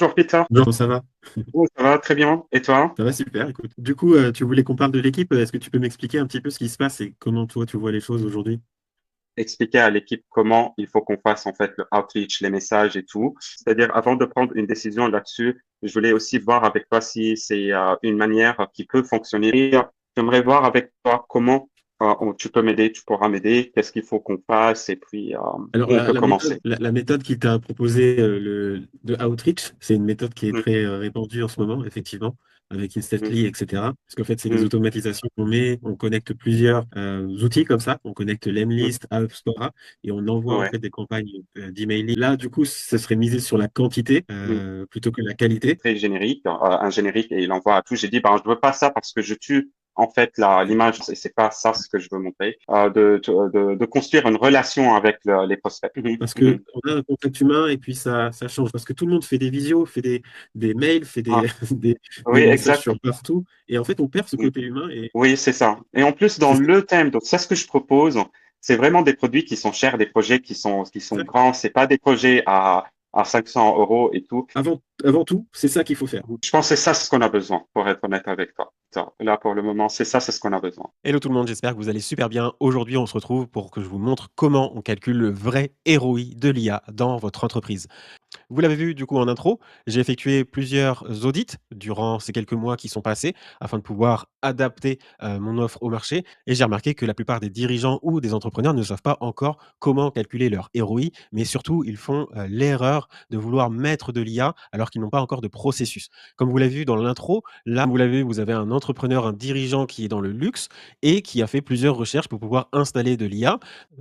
Bonjour Peter. Bonjour, comment ça va? Oh, ça va très bien. Et toi? Ça va super, écoute. Du coup, tu voulais qu'on parle de l'équipe. Est-ce que tu peux m'expliquer un petit peu ce qui se passe et comment toi tu vois les choses aujourd'hui? Expliquer à l'équipe comment il faut qu'on fasse en fait le outreach, les messages et tout. C'est-à-dire, avant de prendre une décision là-dessus, je voulais aussi voir avec toi si c'est une manière qui peut fonctionner. Et, j'aimerais voir avec toi comment tu peux m'aider, tu pourras m'aider, qu'est-ce qu'il faut qu'on fasse et puis Alors, où on peut la méthode, commencer. la méthode qu'il t'a proposée de Outreach, c'est une méthode qui est Mhm, très répandue en ce moment, effectivement, avec mhm, Instantly, etc. Parce qu'en fait, c'est des mhm, automatisations qu'on met, on connecte plusieurs outils comme ça. On connecte mhm. Lemlist, AppStora, et on envoie en Ouais. fait des campagnes d'emailing. Là, du coup, ce serait misé sur la quantité Mhm. plutôt que la qualité. Très générique, un générique et il envoie à tout. J'ai dit, ben, je veux pas ça parce que je tue en fait l'image et c'est pas ça ce que je veux montrer. De construire une relation avec les prospects. Mhm, Parce que mhm. on a un contact humain et puis ça change. Parce que tout le monde fait des visios, fait des mails, fait Ah, des, oui, des messages exact. sur partout. Et en fait, on perd ce Mhm. côté humain. Et Oui, c'est ça. Et en plus, dans c'est ça. le thème, donc ça, ce que je propose, c'est vraiment des produits qui sont chers, des projets qui sont Exact. grands. C'est pas des projets à 500 euros et tout. Avant tout, c'est ça qu'il faut faire. Je pense que c'est ça ce qu'on a besoin, pour être honnête avec toi. Ça, là, pour le moment, c'est ça, c'est ce qu'on a besoin. Hello tout le monde, j'espère que vous allez super bien. Aujourd'hui, on se retrouve pour que je vous montre comment on calcule le vrai ROI de l'IA dans votre entreprise. Vous l'avez vu du coup en intro, j'ai effectué plusieurs audits durant ces quelques mois qui sont passés afin de pouvoir adapter mon offre au marché. Et j'ai remarqué que la plupart des dirigeants ou des entrepreneurs ne savent pas encore comment calculer leur ROI, mais surtout ils font l'erreur de vouloir mettre de l'IA alors qu'ils n'ont pas encore de processus. Comme vous l'avez vu dans l'intro, là vous l'avez vu, vous avez un entrepreneur, un dirigeant qui est dans le luxe et qui a fait plusieurs recherches pour pouvoir installer de l'IA.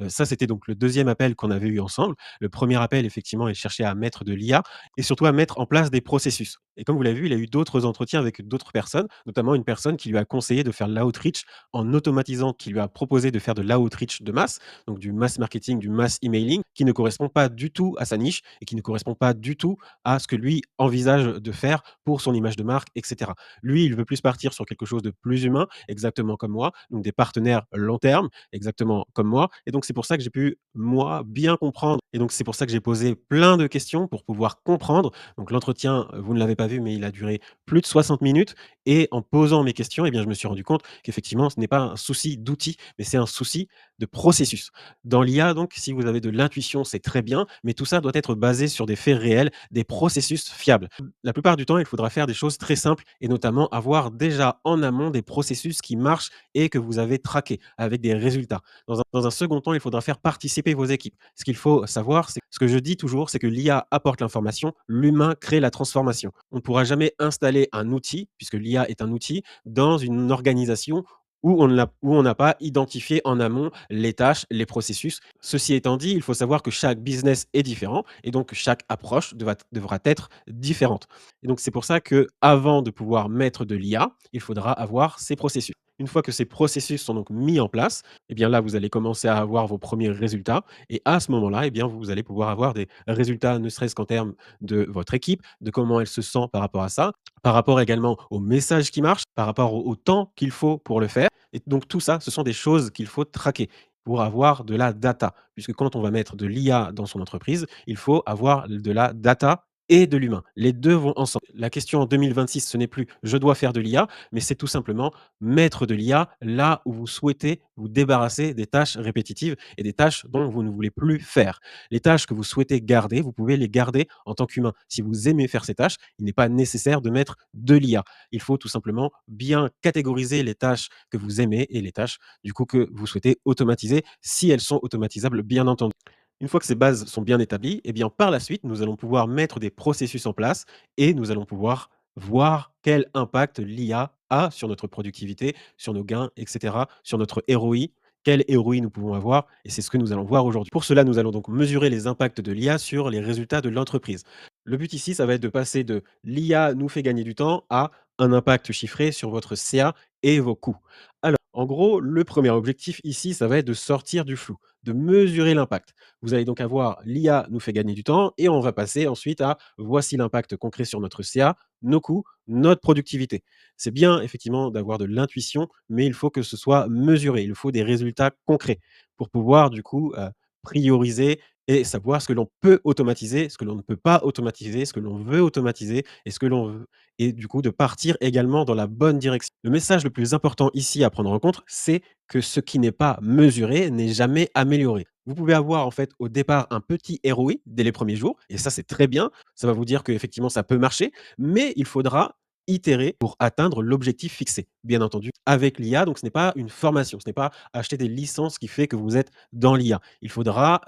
Ça, c'était donc le deuxième appel qu'on avait eu ensemble. Le premier appel, effectivement, il cherchait à mettre de l'IA et surtout à mettre en place des processus. Et comme vous l'avez vu, il a eu d'autres entretiens avec d'autres personnes, notamment une personne qui lui a conseillé de faire l'outreach en automatisant, qui lui a proposé de faire de l'outreach de masse, donc du mass marketing, du mass emailing, qui ne correspond pas du tout à sa niche et qui ne correspond pas du tout à ce que lui envisage de faire pour son image de marque, etc. Lui, il veut plus partir sur quelque chose de plus humain, exactement comme moi, donc des partenaires long terme, exactement comme moi. Et donc, c'est pour ça que j'ai pu, moi, bien comprendre. Et donc, c'est pour ça que j'ai posé plein de questions pour pouvoir comprendre. Donc, l'entretien, vous ne l'avez pas vu, mais il a duré plus de 60 minutes. Et en posant mes questions, eh bien, je me suis rendu compte qu'effectivement, ce n'est pas un souci d'outils, mais c'est un souci de processus. Dans l'IA, donc, si vous avez de l'intuition, c'est très bien, mais tout ça doit être basé sur des faits réels, des processus fiables. La plupart du temps, il faudra faire des choses très simples et notamment avoir déjà en amont des processus qui marchent et que vous avez traqués avec des résultats. Dans un second temps, il faudra faire participer vos équipes. Ce qu'il faut savoir, c'est ce que je dis toujours, c'est que l'IA apporte l'information, l'humain crée la transformation. On ne pourra jamais installer un outil, puisque l'IA est un outil, dans une organisation où on n'a pas identifié en amont les tâches, les processus. Ceci étant dit, il faut savoir que chaque business est différent et donc chaque approche devra être différente. Et donc c'est pour ça que avant de pouvoir mettre de l'IA, il faudra avoir ces processus. Une fois que ces processus sont donc mis en place, eh bien là, vous allez commencer à avoir vos premiers résultats. Et à ce moment-là, eh bien, vous allez pouvoir avoir des résultats, ne serait-ce qu'en termes de votre équipe, de comment elle se sent par rapport à ça, par rapport également au message qui marche, par rapport au temps qu'il faut pour le faire. Et donc tout ça, ce sont des choses qu'il faut traquer pour avoir de la data. Puisque quand on va mettre de l'IA dans son entreprise, il faut avoir de la data et de l'humain. Les deux vont ensemble. La question en 2026, ce n'est plus je dois faire de l'IA, mais c'est tout simplement mettre de l'IA là où vous souhaitez vous débarrasser des tâches répétitives et des tâches dont vous ne voulez plus faire. Les tâches que vous souhaitez garder, vous pouvez les garder en tant qu'humain. Si vous aimez faire ces tâches, il n'est pas nécessaire de mettre de l'IA. Il faut tout simplement bien catégoriser les tâches que vous aimez et les tâches du coup que vous souhaitez automatiser si elles sont automatisables bien entendu. Une fois que ces bases sont bien établies, eh bien par la suite, nous allons pouvoir mettre des processus en place et nous allons pouvoir voir quel impact l'IA a sur notre productivité, sur nos gains, etc., sur notre ROI, quel ROI nous pouvons avoir, et c'est ce que nous allons voir aujourd'hui. Pour cela, nous allons donc mesurer les impacts de l'IA sur les résultats de l'entreprise. Le but ici, ça va être de passer de l'IA nous fait gagner du temps à un impact chiffré sur votre CA et vos coûts. Alors, en gros, le premier objectif ici, ça va être de sortir du flou, de mesurer l'impact. Vous allez donc avoir l'IA nous fait gagner du temps et on va passer ensuite à voici l'impact concret sur notre CA, nos coûts, notre productivité. C'est bien effectivement d'avoir de l'intuition, mais il faut que ce soit mesuré. Il faut des résultats concrets pour pouvoir du coup prioriser et savoir ce que l'on peut automatiser, ce que l'on ne peut pas automatiser, ce que l'on veut automatiser et ce que l'on veut et du coup de partir également dans la bonne direction. Le message le plus important ici à prendre en compte, c'est que ce qui n'est pas mesuré n'est jamais amélioré. Vous pouvez avoir en fait au départ un petit ROI dès les premiers jours et ça c'est très bien. Ça va vous dire qu'effectivement ça peut marcher, mais il faudra itérer pour atteindre l'objectif fixé. Bien entendu, avec l'IA, donc ce n'est pas une formation, ce n'est pas acheter des licences qui fait que vous êtes dans l'IA. Il faudra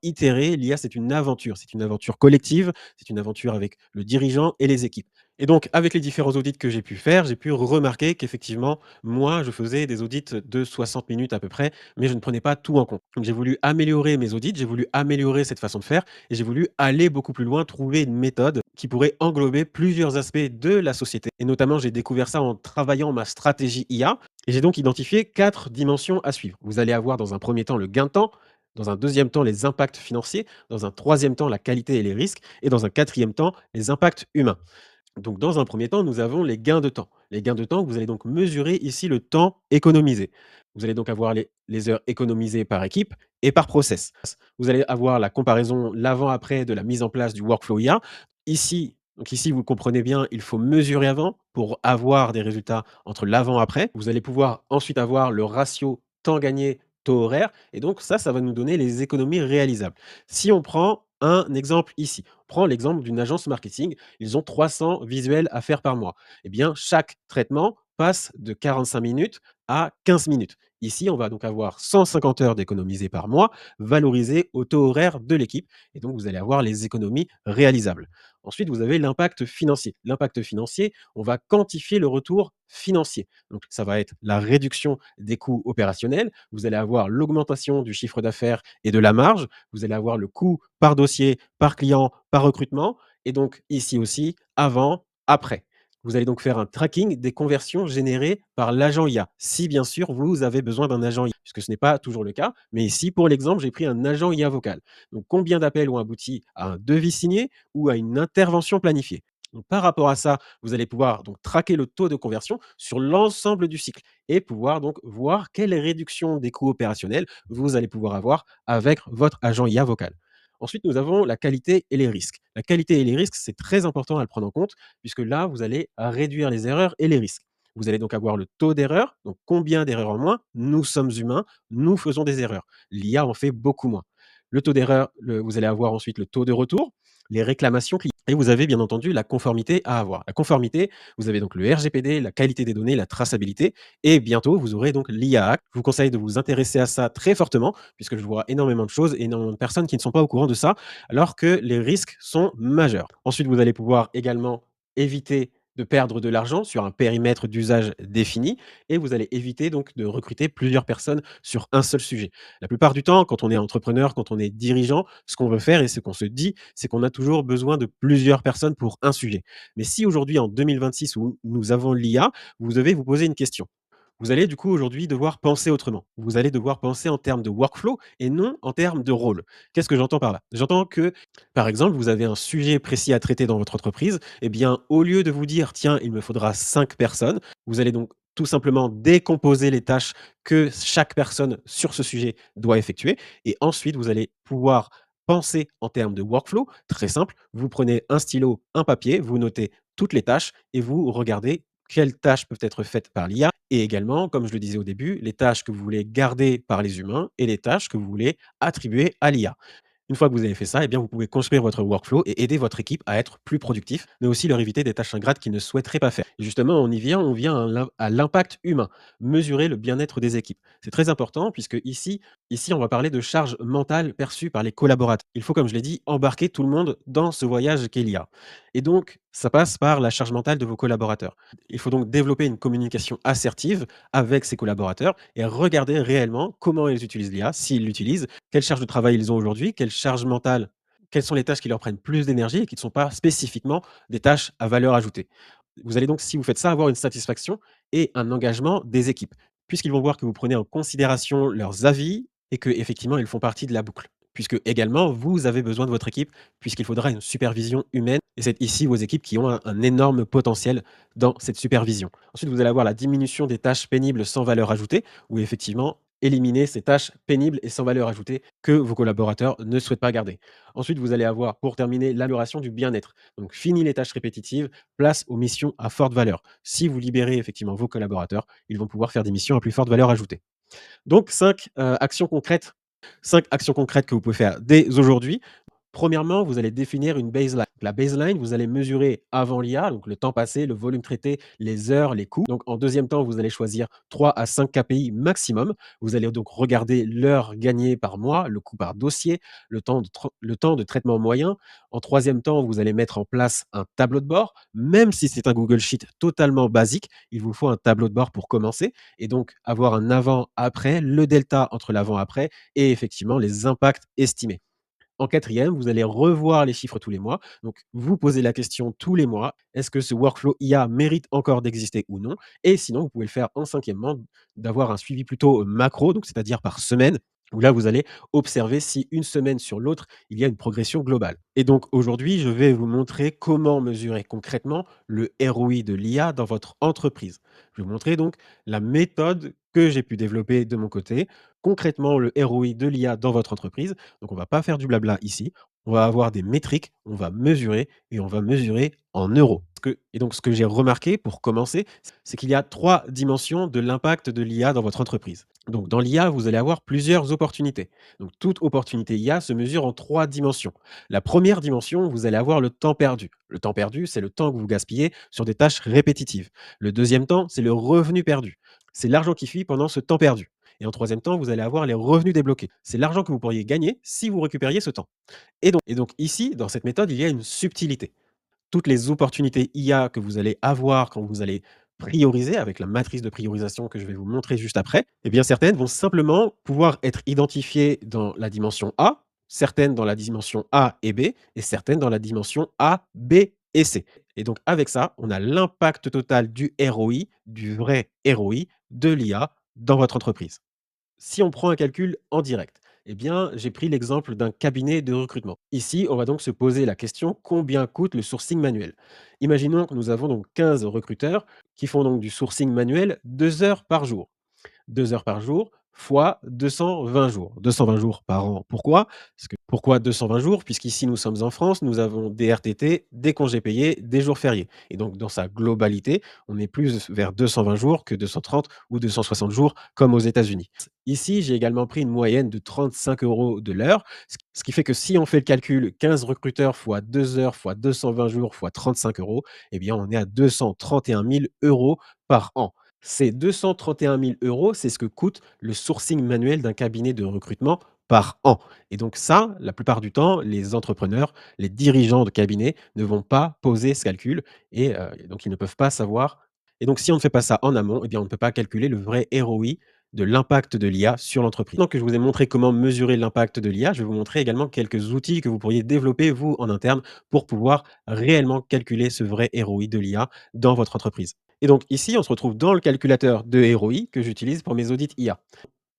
itérer. L'IA, c'est une aventure collective, c'est une aventure avec le dirigeant et les équipes. Et donc, avec les différents audits que j'ai pu faire, j'ai pu remarquer qu'effectivement, moi, je faisais des audits de 60 minutes à peu près, mais je ne prenais pas tout en compte. Donc, j'ai voulu améliorer mes audits, j'ai voulu améliorer cette façon de faire et j'ai voulu aller beaucoup plus loin, trouver une méthode qui pourrait englober plusieurs aspects de la société. Et notamment, j'ai découvert ça en travaillant ma stratégie IA et j'ai donc identifié 4 dimensions à suivre. Vous allez avoir dans un premier temps le gain de temps, dans un deuxième temps les impacts financiers, dans un troisième temps la qualité et les risques et dans un quatrième temps les impacts humains. Donc, dans un premier temps, nous avons les gains de temps. Les gains de temps, vous allez donc mesurer ici le temps économisé. Vous allez donc avoir les heures économisées par équipe et par process. Vous allez avoir la comparaison l'avant-après de la mise en place du workflow IA. Ici, vous comprenez bien, il faut mesurer avant pour avoir des résultats entre l'avant-après. Vous allez pouvoir ensuite avoir le ratio temps gagné, taux horaire. Et donc, ça va nous donner les économies réalisables. Si on prend un exemple ici, on prend l'exemple d'une agence marketing, ils ont 300 visuels à faire par mois. Eh bien, chaque traitement passe de 45 minutes à 15 minutes. Ici, on va donc avoir 150 heures d'économisées par mois, valorisées au taux horaire de l'équipe. Et donc, vous allez avoir les économies réalisables. Ensuite, vous avez l'impact financier. L'impact financier, on va quantifier le retour financier. Donc, ça va être la réduction des coûts opérationnels. Vous allez avoir l'augmentation du chiffre d'affaires et de la marge. Vous allez avoir le coût par dossier, par client, par recrutement. Et donc, ici aussi, avant, après. Vous allez donc faire un tracking des conversions générées par l'agent IA, si bien sûr vous avez besoin d'un agent IA, puisque ce n'est pas toujours le cas. Mais ici, pour l'exemple, j'ai pris un agent IA vocal. Donc, combien d'appels ont abouti à un devis signé ou à une intervention planifiée? Donc, par rapport à ça, vous allez pouvoir donc traquer le taux de conversion sur l'ensemble du cycle et pouvoir donc voir quelle réduction des coûts opérationnels vous allez pouvoir avoir avec votre agent IA vocal. Ensuite, nous avons la qualité et les risques. La qualité et les risques, c'est très important à le prendre en compte, puisque là, vous allez réduire les erreurs et les risques. Vous allez donc avoir le taux d'erreur, donc combien d'erreurs en moins. Nous sommes humains, nous faisons des erreurs. L'IA en fait beaucoup moins. Le taux d'erreur, vous allez avoir ensuite le taux de retour, les réclamations clients. Et vous avez bien entendu la conformité à avoir. La conformité, vous avez donc le RGPD, la qualité des données, la traçabilité, et bientôt vous aurez donc l'IA Act. Je vous conseille de vous intéresser à ça très fortement, puisque je vois énormément de choses et énormément de personnes qui ne sont pas au courant de ça, alors que les risques sont majeurs. Ensuite, vous allez pouvoir également éviter de perdre de l'argent sur un périmètre d'usage défini et vous allez éviter donc de recruter plusieurs personnes sur un seul sujet. La plupart du temps, quand on est entrepreneur, quand on est dirigeant, ce qu'on veut faire et ce qu'on se dit, c'est qu'on a toujours besoin de plusieurs personnes pour un sujet. Mais si aujourd'hui, en 2026, où nous avons l'IA, vous devez vous poser une question. Vous allez du coup aujourd'hui devoir penser autrement. Vous allez devoir penser en termes de workflow et non en termes de rôle. Qu'est-ce que j'entends par là? J'entends que, par exemple, vous avez un sujet précis à traiter dans votre entreprise. Eh bien, au lieu de vous dire, tiens, il me faudra 5 personnes, vous allez donc tout simplement décomposer les tâches que chaque personne sur ce sujet doit effectuer. Et ensuite, vous allez pouvoir penser en termes de workflow. Très simple. Vous prenez un stylo, un papier, vous notez toutes les tâches et vous regardez quelles tâches peuvent être faites par l'IA et également, comme je le disais au début, les tâches que vous voulez garder par les humains et les tâches que vous voulez attribuer à l'IA. Une fois que vous avez fait ça, eh bien, vous pouvez construire votre workflow et aider votre équipe à être plus productif, mais aussi leur éviter des tâches ingrates qu'ils ne souhaiteraient pas faire. Et justement, on vient à l'impact humain, mesurer le bien-être des équipes. C'est très important puisque ici, on va parler de charge mentale perçue par les collaborateurs. Il faut, comme je l'ai dit, embarquer tout le monde dans ce voyage qu'est l'IA. Et donc, ça passe par la charge mentale de vos collaborateurs. Il faut donc développer une communication assertive avec ses collaborateurs et regarder réellement comment ils utilisent l'IA, s'ils l'utilisent, quelle charge de travail ils ont aujourd'hui, quelle charge mentale, quelles sont les tâches qui leur prennent plus d'énergie et qui ne sont pas spécifiquement des tâches à valeur ajoutée. Vous allez donc, si vous faites ça, avoir une satisfaction et un engagement des équipes, puisqu'ils vont voir que vous prenez en considération leurs avis et qu'effectivement, ils font partie de la boucle. Puisque également, vous avez besoin de votre équipe, puisqu'il faudra une supervision humaine. Et c'est ici vos équipes qui ont un énorme potentiel dans cette supervision. Ensuite, vous allez avoir la diminution des tâches pénibles sans valeur ajoutée, où effectivement, éliminer ces tâches pénibles et sans valeur ajoutée que vos collaborateurs ne souhaitent pas garder. Ensuite, vous allez avoir, pour terminer, l'amélioration du bien-être. Donc, fini les tâches répétitives, place aux missions à forte valeur. Si vous libérez effectivement vos collaborateurs, ils vont pouvoir faire des missions à plus forte valeur ajoutée. Donc, 5 actions concrètes que vous pouvez faire dès aujourd'hui. Premièrement, vous allez définir une baseline. La baseline, vous allez mesurer avant l'IA, donc le temps passé, le volume traité, les heures, les coûts. Donc en deuxième temps, vous allez choisir 3 à 5 KPI maximum. Vous allez donc regarder l'heure gagnée par mois, le coût par dossier, le temps de traitement moyen. En troisième temps, vous allez mettre en place un tableau de bord. Même si c'est un Google Sheet totalement basique, il vous faut un tableau de bord pour commencer et donc avoir un avant-après, le delta entre l'avant-après et effectivement les impacts estimés. En quatrième, vous allez revoir les chiffres tous les mois. Donc, vous posez la question tous les mois, est-ce que ce workflow IA mérite encore d'exister ou non? Et sinon, vous pouvez le faire en cinquièmement, d'avoir un suivi plutôt macro, donc c'est-à-dire par semaine, où là, vous allez observer si une semaine sur l'autre, il y a une progression globale. Et donc, aujourd'hui, je vais vous montrer comment mesurer concrètement le ROI de l'IA dans votre entreprise. Je vais vous montrer donc la méthode que j'ai pu développer de mon côté, concrètement le ROI de l'IA dans votre entreprise. Donc, on ne va pas faire du blabla ici. On va avoir des métriques, on va mesurer et on va mesurer en euros. Et donc, ce que j'ai remarqué pour commencer, c'est qu'il y a 3 dimensions de l'impact de l'IA dans votre entreprise. Donc, dans l'IA, vous allez avoir plusieurs opportunités. Donc, toute opportunité IA se mesure en 3 dimensions. La première dimension, vous allez avoir le temps perdu. Le temps perdu, c'est le temps que vous gaspillez sur des tâches répétitives. Le deuxième temps, c'est le revenu perdu. C'est l'argent qui fuit pendant ce temps perdu. Et en troisième temps, vous allez avoir les revenus débloqués. C'est l'argent que vous pourriez gagner si vous récupériez ce temps. Et donc ici, dans cette méthode, il y a une subtilité. Toutes les opportunités IA que vous allez avoir quand vous allez prioriser avec la matrice de priorisation que je vais vous montrer juste après, eh bien certaines vont simplement pouvoir être identifiées dans la dimension A, certaines dans la dimension A et B, et certaines dans la dimension A, B et C. Et donc avec ça, on a l'impact total du ROI, du vrai ROI de l'IA dans votre entreprise. Si on prend un calcul en direct, eh bien, j'ai pris l'exemple d'un cabinet de recrutement. Ici, on va donc se poser la question combien coûte le sourcing manuel. Imaginons que nous avons donc 15 recruteurs qui font donc du sourcing manuel 2 heures par jour. 2 heures par jour fois 220 jours. 220 jours par an. Pourquoi? Pourquoi 220 jours? Puisqu'ici, nous sommes en France, nous avons des RTT, des congés payés, des jours fériés. Et donc, dans sa globalité, on est plus vers 220 jours que 230 ou 260 jours comme aux États-Unis. Ici, j'ai également pris une moyenne de 35 € de l'heure, ce qui fait que si on fait le calcul 15 recruteurs fois 2 heures fois 220 jours fois 35 €, eh bien, on est à 231 000 € par an. Ces 231 000 €, c'est ce que coûte le sourcing manuel d'un cabinet de recrutement par an. Et donc ça, la plupart du temps, les entrepreneurs, les dirigeants de cabinet ne vont pas poser ce calcul et donc ils ne peuvent pas savoir. Et donc si on ne fait pas ça en amont, eh bien on ne peut pas calculer le vrai ROI de l'impact de l'IA sur l'entreprise. Maintenant que je vous ai montré comment mesurer l'impact de l'IA, je vais vous montrer également quelques outils que vous pourriez développer, vous, en interne, pour pouvoir réellement calculer ce vrai ROI de l'IA dans votre entreprise. Et donc ici, on se retrouve dans le calculateur de ROI que j'utilise pour mes audits IA.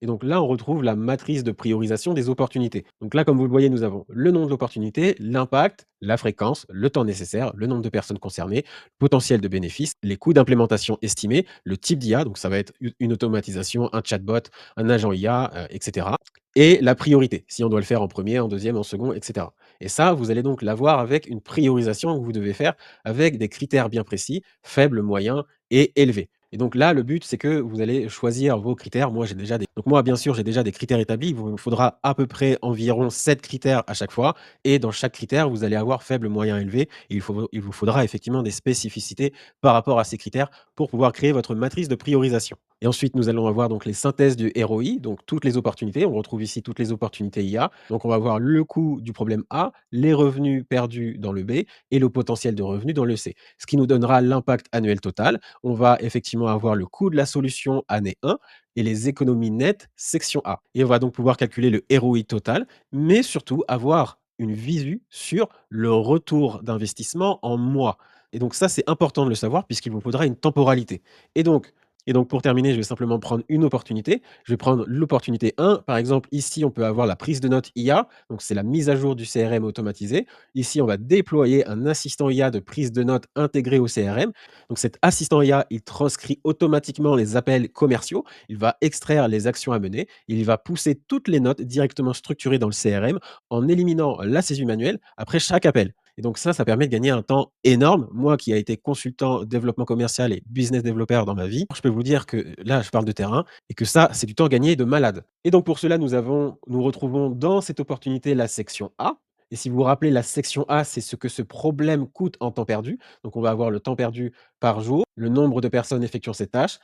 Et donc là, on retrouve la matrice de priorisation des opportunités. Donc là, comme vous le voyez, nous avons le nom de l'opportunité, l'impact, la fréquence, le temps nécessaire, le nombre de personnes concernées, le potentiel de bénéfice, les coûts d'implémentation estimés, le type d'IA, donc ça va être une automatisation, un chatbot, un agent IA, etc. Et la priorité, si on doit le faire en premier, en deuxième, en second, etc. Et ça, vous allez donc l'avoir avec une priorisation que vous devez faire avec des critères bien précis, faible, moyen et élevé. Et donc là, le but, c'est que vous allez choisir vos critères. Moi, bien sûr, j'ai déjà des critères établis. Il vous faudra à peu près environ 7 critères à chaque fois. Et dans chaque critère, vous allez avoir faible, moyen, élevé. Et il vous faudra effectivement des spécificités par rapport à ces critères pour pouvoir créer votre matrice de priorisation. Et ensuite, nous allons avoir donc les synthèses du ROI, donc toutes les opportunités. On retrouve ici toutes les opportunités IA. Donc, on va avoir le coût du problème A, les revenus perdus dans le B et le potentiel de revenus dans le C. Ce qui nous donnera l'impact annuel total. On va effectivement avoir le coût de la solution année 1 et les économies nettes section A. Et on va donc pouvoir calculer le ROI total, mais surtout avoir une visu sur le retour d'investissement en mois. Et donc ça, c'est important de le savoir puisqu'il vous faudra une temporalité. Et donc, Et donc pour terminer, je vais simplement prendre une opportunité. Je vais prendre l'opportunité 1. Par exemple, ici, on peut avoir la prise de notes IA, donc c'est la mise à jour du CRM automatisé. Ici, on va déployer un assistant IA de prise de notes intégré au CRM. Donc cet assistant IA, il transcrit automatiquement les appels commerciaux, il va extraire les actions à mener, il va pousser toutes les notes directement structurées dans le CRM en éliminant la saisie manuelle après chaque appel. Et donc ça permet de gagner un temps énorme. Moi qui a été consultant développement commercial et business developer dans ma vie, je peux vous dire que là, je parle de terrain et que ça, c'est du temps gagné de malade. Et donc pour cela, nous retrouvons dans cette opportunité la section A. Et si vous vous rappelez, la section A, c'est ce que ce problème coûte en temps perdu. Donc on va avoir le temps perdu par jour, le nombre de personnes effectuant cette tâche,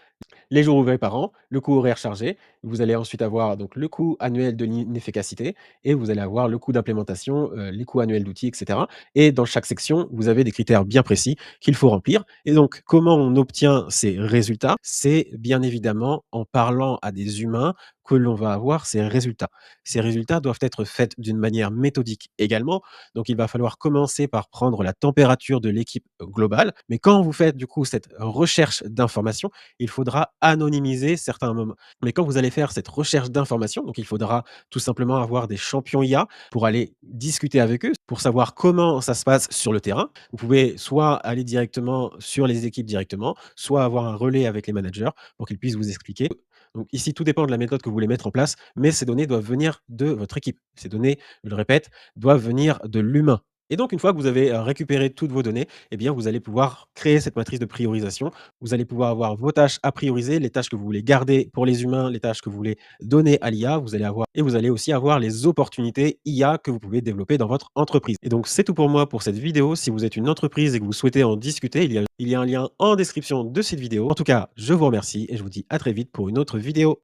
les jours ouvrés par an, le coût horaire chargé. Vous allez ensuite avoir donc le coût annuel de l'inefficacité et vous allez avoir le coût d'implémentation, les coûts annuels d'outils, et cetera. Et dans chaque section, vous avez des critères bien précis qu'il faut remplir. Et donc, comment on obtient ces résultats? C'est bien évidemment en parlant à des humains que l'on va avoir ces résultats. Ces résultats doivent être faits d'une manière méthodique également. Donc, il va falloir commencer par prendre la température de l'équipe globale. Mais quand vous faites du coup cette recherche d'informations, il faudra anonymiser certains moments. Mais quand vous allez faire cette recherche d'informations, donc il faudra tout simplement avoir des champions IA pour aller discuter avec eux, pour savoir comment ça se passe sur le terrain. Vous pouvez soit aller directement sur les équipes directement, soit avoir un relais avec les managers pour qu'ils puissent vous expliquer. Donc ici, tout dépend de la méthode que vous voulez mettre en place, mais ces données doivent venir de votre équipe. Ces données, je le répète, doivent venir de l'humain. Et donc, une fois que vous avez récupéré toutes vos données, eh bien, vous allez pouvoir créer cette matrice de priorisation. Vous allez pouvoir avoir vos tâches à prioriser, les tâches que vous voulez garder pour les humains, les tâches que vous voulez donner à l'IA. Vous allez aussi avoir les opportunités IA que vous pouvez développer dans votre entreprise. Et donc, c'est tout pour moi pour cette vidéo. Si vous êtes une entreprise et que vous souhaitez en discuter, il y a un lien en description de cette vidéo. En tout cas, je vous remercie et je vous dis à très vite pour une autre vidéo.